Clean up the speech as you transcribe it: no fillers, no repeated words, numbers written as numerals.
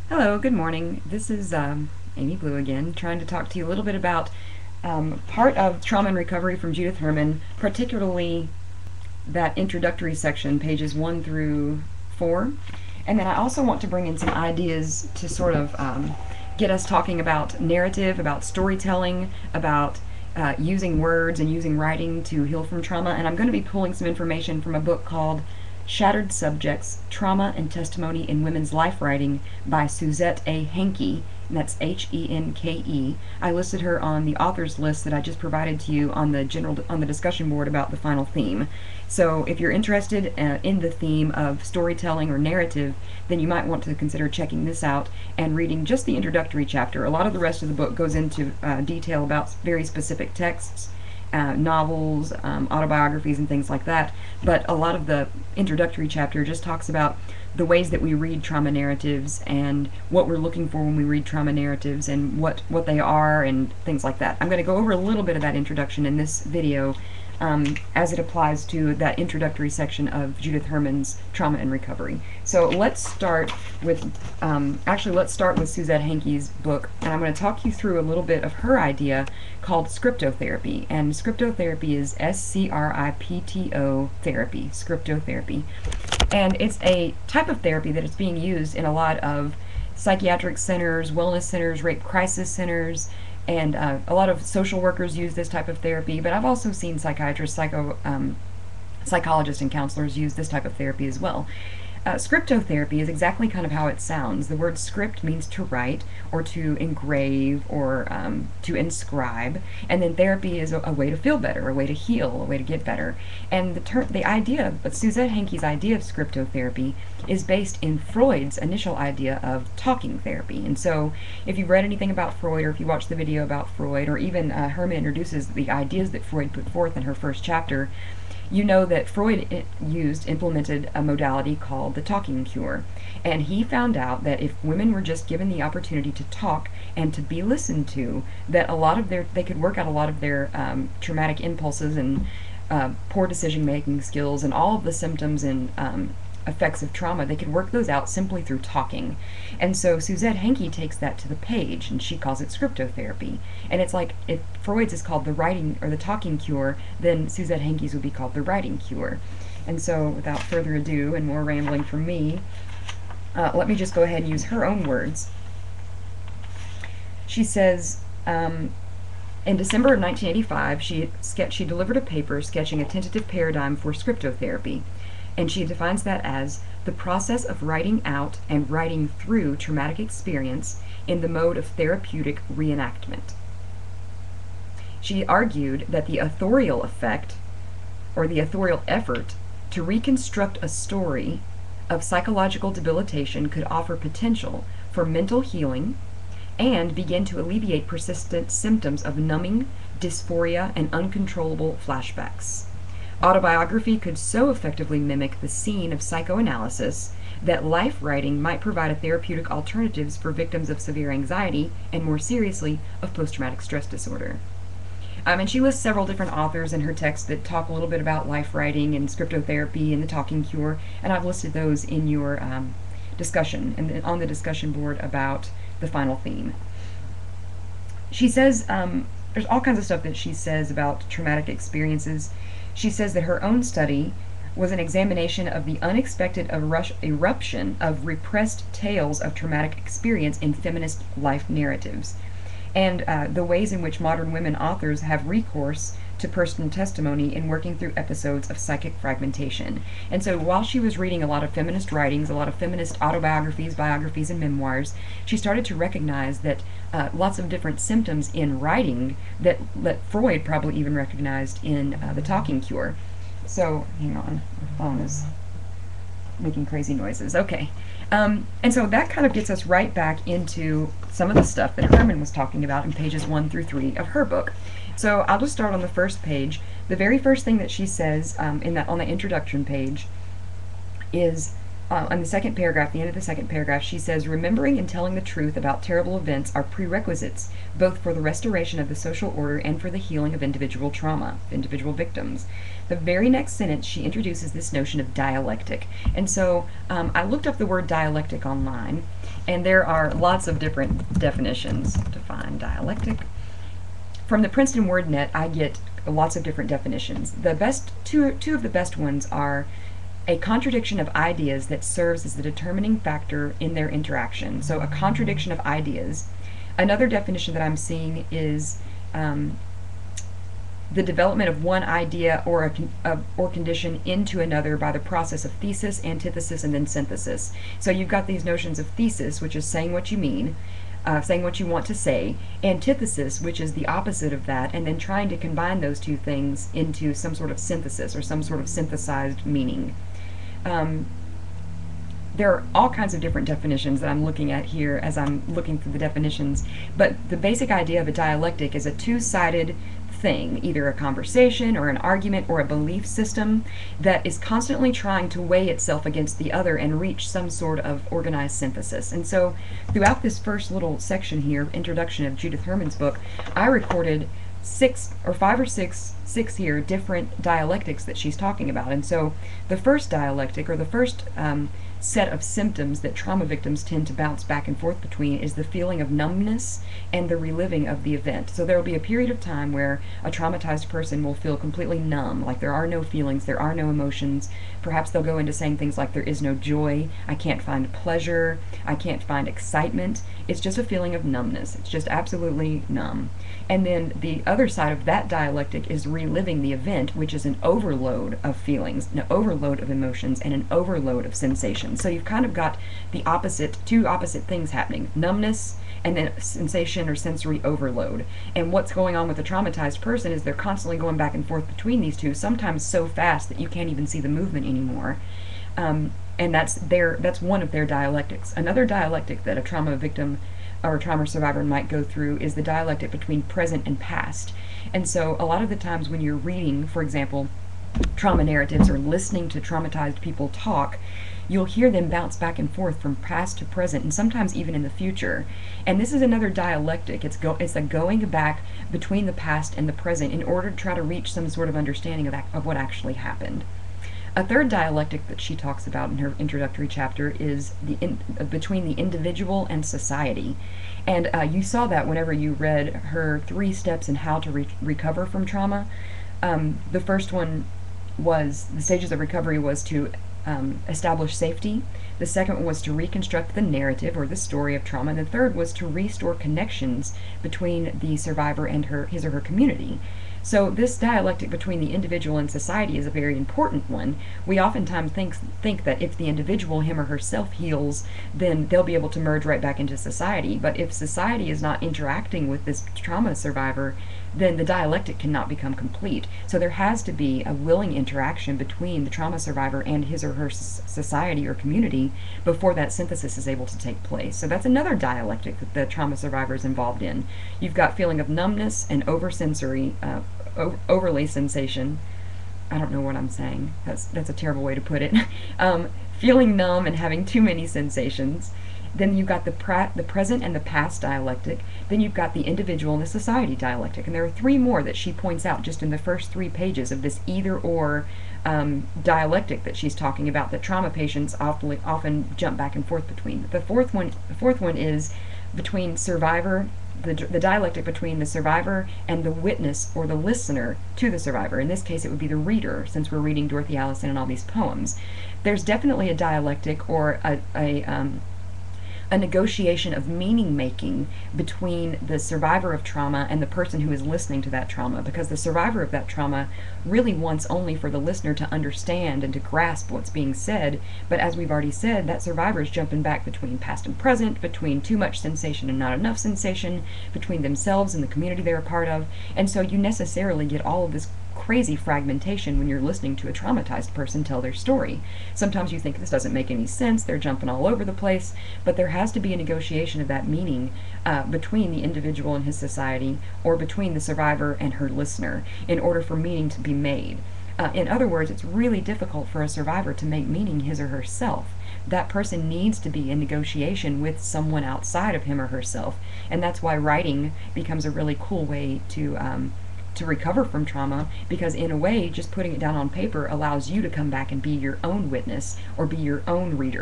Hello, good morning. This is Amy Blue again, trying to talk to you a little bit about part of Trauma and Recovery from Judith Herman, particularly that introductory section, pages 1 through 4. And then I also want to bring in some ideas to sort of get us talking about narrative, about storytelling, about using words and using writing to heal from trauma. And I'm going to be pulling some information from a book called Shattered Subjects, Trauma and Testimony in Women's Life Writing by Suzette A. Henke, and that's Henke. I listed her on the authors list that I just provided to you on the discussion board about the final theme. So if you're interested in the theme of storytelling or narrative, then you might want to consider checking this out and reading just the introductory chapter. A lot of the rest of the book goes into detail about very specific texts, novels, autobiographies, and things like that. But a lot of the introductory chapter just talks about the ways that we read trauma narratives and what we're looking for when we read trauma narratives and what they are and things like that. I'm going to go over a little bit of that introduction in this video as it applies to that introductory section of Judith Herman's Trauma and Recovery. So let's start with Suzette Henke's book, and I'm going to talk you through a little bit of her idea called Scriptotherapy. And Scriptotherapy is Scripto therapy, Scriptotherapy. And it's a type of therapy that is being used in a lot of psychiatric centers, wellness centers, rape crisis centers, and a lot of social workers use this type of therapy, but I've also seen psychiatrists, psychologists, and counselors use this type of therapy as well. Scriptotherapy is exactly kind of how it sounds. The word script means to write or to engrave or to inscribe, and then therapy is a way to feel better, a way to heal, a way to get better. And Suzette Henke's idea of scriptotherapy is based in Freud's initial idea of talking therapy. And so if you've read anything about Freud, or if you watch the video about Freud, or even Herman introduces the ideas that Freud put forth in her first chapter, you know that Freud implemented a modality called the talking cure. And he found out that if women were just given the opportunity to talk and to be listened to, that they could work out a lot of their traumatic impulses and poor decision-making skills and all of the symptoms and effects of trauma. They could work those out simply through talking. And so Suzette Henke takes that to the page, and she calls it scriptotherapy. And it's like, if Freud's is called the writing or the talking cure, then Suzette Henke's would be called the writing cure. And so without further ado and more rambling from me, let me just go ahead and use her own words. She says, in December of 1985, she delivered a paper sketching a tentative paradigm for scriptotherapy. And she defines that as the process of writing out and writing through traumatic experience in the mode of therapeutic reenactment. She argued that the authorial effect, or the authorial effort, to reconstruct a story of psychological debilitation could offer potential for mental healing and begin to alleviate persistent symptoms of numbing, dysphoria, and uncontrollable flashbacks. Autobiography could so effectively mimic the scene of psychoanalysis that life writing might provide a therapeutic alternatives for victims of severe anxiety and, more seriously, of post-traumatic stress disorder. And she lists several different authors in her text that talk a little bit about life writing and scriptotherapy and the talking cure, and I've listed those in your discussion and on the discussion board about the final theme. She says there's all kinds of stuff that she says about traumatic experiences. She says that her own study was an examination of the unexpected eruption of repressed tales of traumatic experience in feminist life narratives, and the ways in which modern women authors have recourse to personal testimony in working through episodes of psychic fragmentation. And so while she was reading a lot of feminist writings, a lot of feminist autobiographies, biographies, and memoirs, she started to recognize that lots of different symptoms in writing that Freud probably even recognized in the talking cure. So, hang on, my phone is making crazy noises. Okay. And so that kind of gets us right back into some of the stuff that Herman was talking about in pages 1 through 3 of her book. So I'll just start on the first page. The very first thing that she says on the introduction page is on the second paragraph, the end of the second paragraph, she says, remembering and telling the truth about terrible events are prerequisites, both for the restoration of the social order and for the healing of individual trauma, individual victims. The very next sentence, she introduces this notion of dialectic. And so I looked up the word dialectic online, And there are lots of different definitions to find dialectic. From the Princeton WordNet, I get lots of different definitions. The best two of the best ones are a contradiction of ideas that serves as the determining factor in their interaction. So a contradiction of ideas. Another definition that I'm seeing is the development of one idea or condition into another by the process of thesis, antithesis, and then synthesis. So you've got these notions of thesis, which is saying what you mean, saying what you want to say, antithesis, which is the opposite of that, and then trying to combine those two things into some sort of synthesis or some sort of synthesized meaning. There are all kinds of different definitions that I'm looking at here as I'm looking through the definitions, but the basic idea of a dialectic is a two-sided thing, either a conversation or an argument or a belief system that is constantly trying to weigh itself against the other and reach some sort of organized synthesis. And so throughout this first little section here, introduction of Judith Herman's book, I recorded five or six here different dialectics that she's talking about. And so the first dialectic, or the first set of symptoms that trauma victims tend to bounce back and forth between, is the feeling of numbness and the reliving of the event. So there will be a period of time where a traumatized person will feel completely numb, like there are no feelings, there are no emotions. Perhaps they'll go into saying things like, there is no joy, I can't find pleasure, I can't find excitement. It's just a feeling of numbness. It's just absolutely numb. And then the other side of that dialectic is reliving the event, which is an overload of feelings, an overload of emotions, and an overload of sensations. So you've kind of got the opposite, two opposite things happening: numbness and then sensation or sensory overload. And what's going on with a traumatized person is they're constantly going back and forth between these two, sometimes so fast that you can't even see the movement anymore. And that's one of their dialectics. Another dialectic that a trauma victim or a trauma survivor might go through is the dialectic between present and past. And so a lot of the times when you're reading, for example, trauma narratives or listening to traumatized people talk, you'll hear them bounce back and forth from past to present, and sometimes even in the future. And this is another dialectic. It's a going back between the past and the present in order to try to reach some sort of understanding of what actually happened. A third dialectic that she talks about in her introductory chapter is between the individual and society. And you saw that whenever you read her 3 steps in how to recover from trauma. The first one was, the stages of recovery was to establish safety. The second one was to reconstruct the narrative or the story of trauma. And the third was to restore connections between the survivor and his or her community. So this dialectic between the individual and society is a very important one. We oftentimes think that if the individual, him or herself, heals, then they'll be able to merge right back into society. But if society is not interacting with this trauma survivor, then the dialectic cannot become complete. So there has to be a willing interaction between the trauma survivor and his or her society or community before that synthesis is able to take place. So that's another dialectic that the trauma survivor is involved in. You've got feeling of numbness and overly sensation. I don't know what I'm saying. That's a terrible way to put it. Feeling numb and having too many sensations. Then you've got the present and the past dialectic. Then you've got the individual and the society dialectic. And there are 3 more that she points out just in the first 3 pages of this either-or dialectic that she's talking about, that trauma patients often jump back and forth between. The fourth one is between survivor, the dialectic between the survivor and the witness or the listener to the survivor. In this case, it would be the reader, since we're reading Dorothy Allison and all these poems. There's definitely a dialectic or a negotiation of meaning making between the survivor of trauma and the person who is listening to that trauma, because the survivor of that trauma really wants only for the listener to understand and to grasp what's being said. But as we've already said, that survivor is jumping back between past and present, between too much sensation and not enough sensation, between themselves and the community they're a part of. And so you necessarily get all of this crazy fragmentation when you're listening to a traumatized person tell their story. Sometimes you think this doesn't make any sense, they're jumping all over the place, but there has to be a negotiation of that meaning between the individual and his society, or between the survivor and her listener, in order for meaning to be made. In other words, it's really difficult for a survivor to make meaning his or herself. That person needs to be in negotiation with someone outside of him or herself, and that's why writing becomes a really cool way to recover from trauma, because in a way, just putting it down on paper allows you to come back and be your own witness or be your own reader.